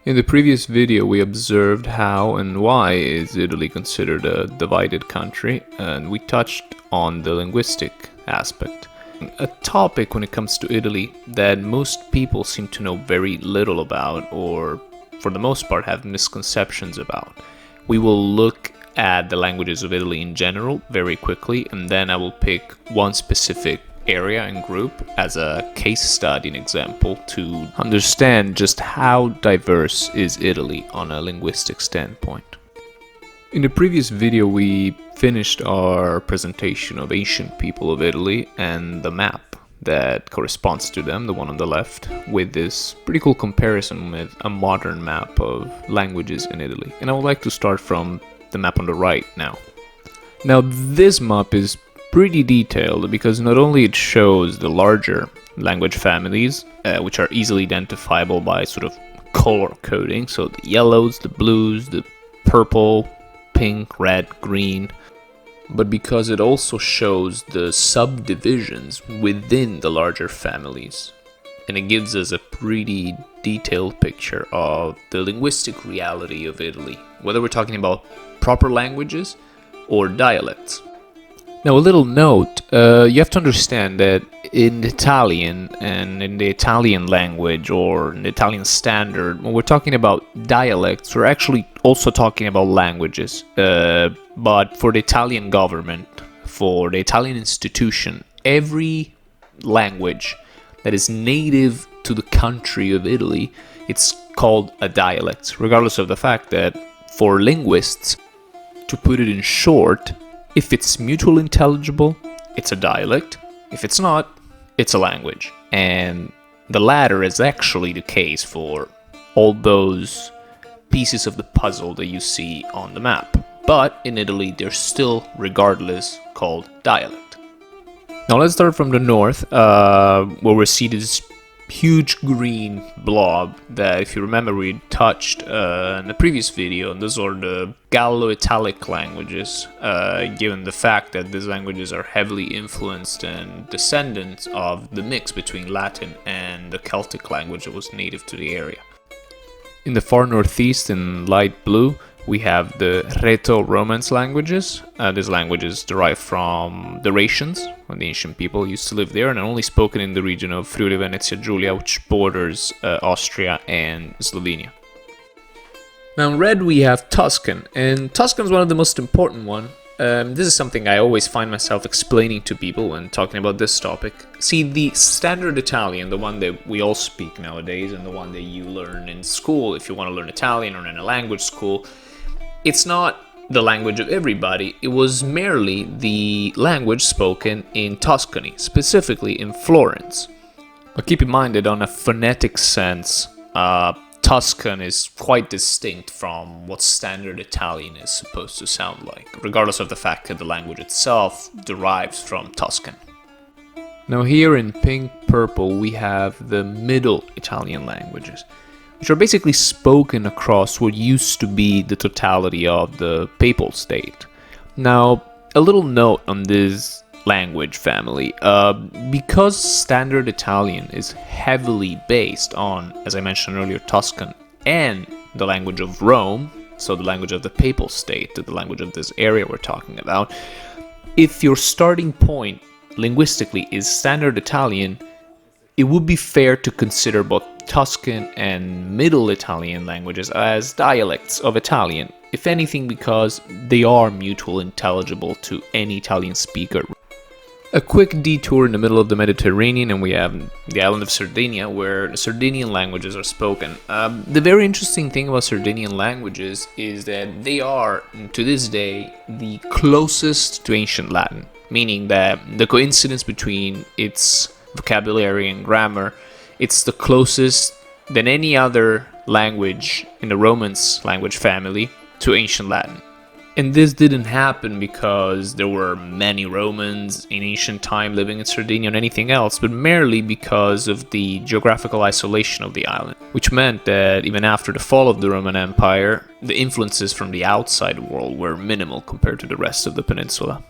In the previous video, we observed how and why is Italy considered a divided country, and we touched on the linguistic aspect. A topic when it comes to Italy that most people seem to know very little about, or for the most part have misconceptions about. We will look at the languages of Italy in general very quickly, and then I will pick one specific area and group as a case study and example to understand just how diverse is Italy on a linguistic standpoint. In the previous video, we finished our presentation of ancient people of Italy and the map that corresponds to them, the one on the left, with this pretty cool comparison with a modern map of languages in Italy. And I would like to start from the map on the right now. Now, this map is pretty detailed because not only it shows the larger language families, which are easily identifiable by sort of color coding, so the yellows, the blues, the purple, pink, red, green, but because it also shows the subdivisions within the larger families. And it gives us a pretty detailed picture of the linguistic reality of Italy, whether we're talking about proper languages or dialects. Now, a little note, you have to understand that in Italian and in the Italian language or in the Italian standard, when we're talking about dialects, we're actually also talking about languages. But for the Italian government, for the Italian institution, every language that is native to the country of Italy, it's called a dialect, regardless of the fact that for linguists, to put it in short, if it's mutually intelligible, it's a dialect. If it's not, it's a language. And the latter is actually the case for all those pieces of the puzzle that you see on the map. But in Italy, they're still, regardless, called dialect. Now let's start from the north, where we see this huge green blob that, if you remember, we touched in the previous video, and those are the Gallo-Italic languages, given the fact that these languages are heavily influenced and descendants of the mix between Latin and the Celtic language that was native to the area. In the far northeast, in light blue, we have the Rheto-Romance languages. These languages derive from the Rhaetians, when the ancient people used to live there, and are only spoken in the region of Friuli Venezia Giulia, which borders Austria and Slovenia. Now in red we have Tuscan, and Tuscan is one of the most important ones. This is something I always find myself explaining to people when talking about this topic. See, the standard Italian, the one that we all speak nowadays, and the one that you learn in school if you want to learn Italian or in a language school, it's not the language of everybody. It was merely the language spoken in Tuscany, specifically in Florence. But keep in mind that on a phonetic sense, Tuscan is quite distinct from what standard Italian is supposed to sound like, regardless of the fact that the language itself derives from Tuscan. Now here in pink-purple we have the Middle Italian languages, which are basically spoken across what used to be the totality of the Papal State. Now, a little note on this language family. Because Standard Italian is heavily based on, as I mentioned earlier, Tuscan and the language of Rome, so the language of the Papal State, the language of this area we're talking about, if your starting point linguistically is Standard Italian, it would be fair to consider both Tuscan and Middle Italian languages as dialects of Italian, if anything because they are mutually intelligible to any Italian speaker. A quick detour in the middle of the Mediterranean, and we have the island of Sardinia, where the Sardinian languages are spoken. The very interesting thing about Sardinian languages is that they are, to this day, the closest to ancient Latin, meaning that the coincidence between its vocabulary and grammar, it's the closest than any other language in the Romance language family to ancient Latin. And this didn't happen because there were many Romans in ancient time living in Sardinia or anything else, but merely because of the geographical isolation of the island, which meant that even after the fall of the Roman Empire, the influences from the outside world were minimal compared to the rest of the peninsula.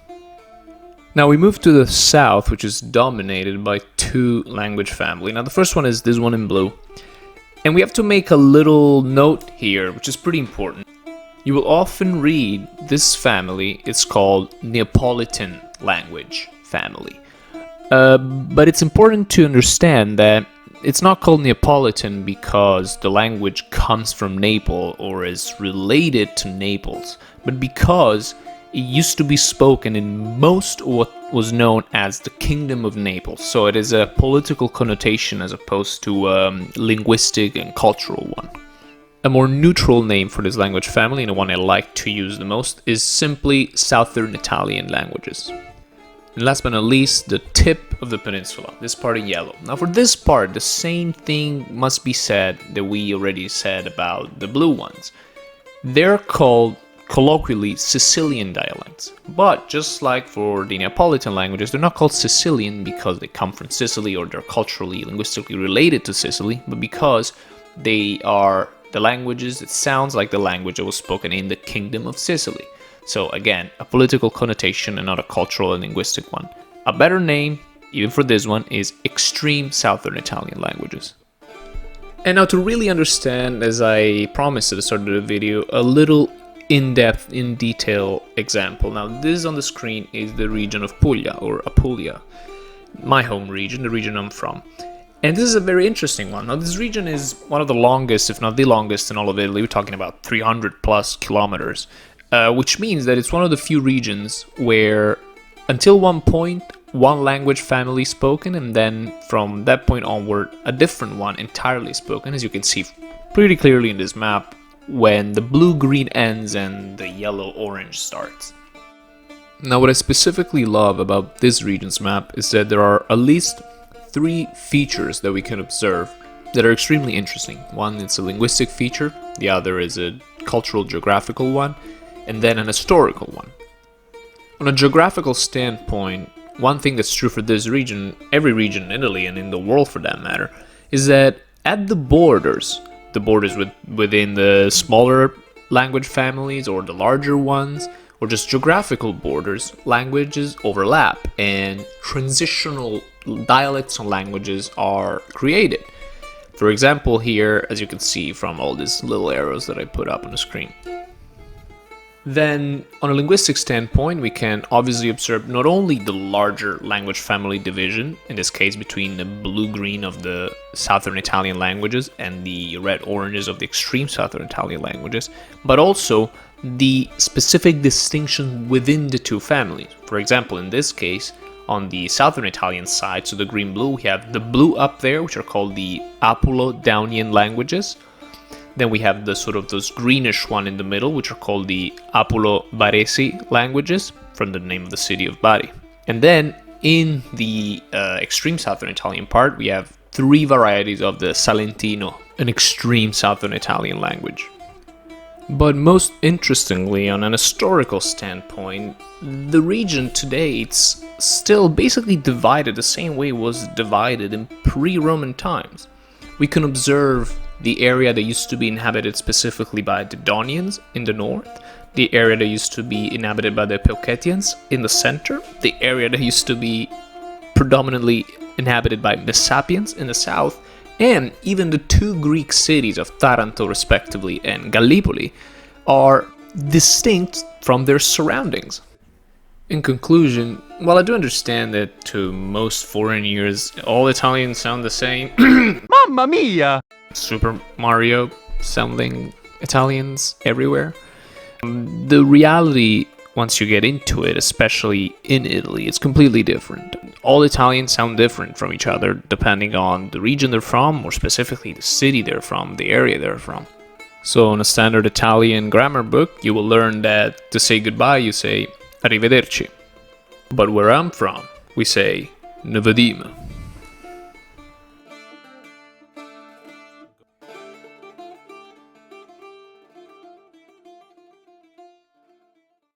Now we move to the south, which is dominated by two two language family. Now the first one is this one in blue. And we have to make a little note here, which is pretty important. You will often read this family is called Neapolitan language family. But it's important to understand that it's not called Neapolitan because the language comes from Naples or is related to Naples, but because it used to be spoken in most of what was known as the Kingdom of Naples. So it is a political connotation as opposed to a linguistic and cultural one. A more neutral name for this language family, and the one I like to use the most, is simply Southern Italian languages. And last but not least, the tip of the peninsula, this part in yellow. Now for this part, the same thing must be said that we already said about the blue ones. They're called colloquially Sicilian dialects, but just like for the Neapolitan languages, they're not called Sicilian because they come from Sicily or they're culturally, linguistically related to Sicily, but because they are the languages that sounds like the language that was spoken in the Kingdom of Sicily. So again, a political connotation and not a cultural and linguistic one. A better name, even for this one, is Extreme Southern Italian languages. And now to really understand, as I promised at the start of the video, a little in-depth, in detail example. Now this on the screen is the region of Puglia, or Apulia, my home region, the region I'm from. And this is a very interesting one. Now this region is one of the longest, if not the longest in all of Italy. We're talking about 300 plus kilometers, which means that it's one of the few regions where until one point, one language family spoken, and then from that point onward, a different one entirely spoken, as you can see pretty clearly in this map, when the blue-green ends and the yellow-orange starts. Now what I specifically love about this region's map is that there are at least 3 features that we can observe that are extremely interesting. One is a linguistic feature, the other is a cultural geographical one, and then an historical one. On a geographical standpoint, one thing that's true for this region, every region in Italy and in the world for that matter, is that at the borders within the smaller language families or the larger ones, or just geographical borders, languages overlap and transitional dialects and languages are created. For example, here, as you can see from all these little arrows that I put up on the screen. Then, on a linguistic standpoint, we can obviously observe not only the larger language family division, in this case between the blue-green of the Southern Italian languages and the red-oranges of the extreme Southern Italian languages, but also the specific distinction within the two families. For example, in this case, on the Southern Italian side, so the green-blue, we have the blue up there, which are called the Apulo-Daunian languages. Then we have the sort of those greenish one in the middle, which are called the Apulo-Baresi languages, from the name of the city of Bari. And then in the extreme Southern Italian part, we have 3 varieties of the Salentino, an extreme Southern Italian language. But most interestingly, on an historical standpoint, the region today, it's still basically divided the same way it was divided in pre-Roman times. We can observe the area that used to be inhabited specifically by the Daunians in the north, the area that used to be inhabited by the Peucetians in the center, the area that used to be predominantly inhabited by Messapians in the south, and even the 2 Greek cities of Taranto respectively and Gallipoli are distinct from their surroundings. In conclusion, while I do understand that to most foreign ears all Italians sound the same, Mamma mia! Super Mario sounding Italians everywhere, the reality, once you get into it, especially in Italy, it's completely different. All Italians sound different from each other depending on the region they're from, or specifically the city they're from, the area they're from. So in a standard Italian grammar book, you will learn that to say goodbye, you say arrivederci. But where I'm from, we say ne vedime.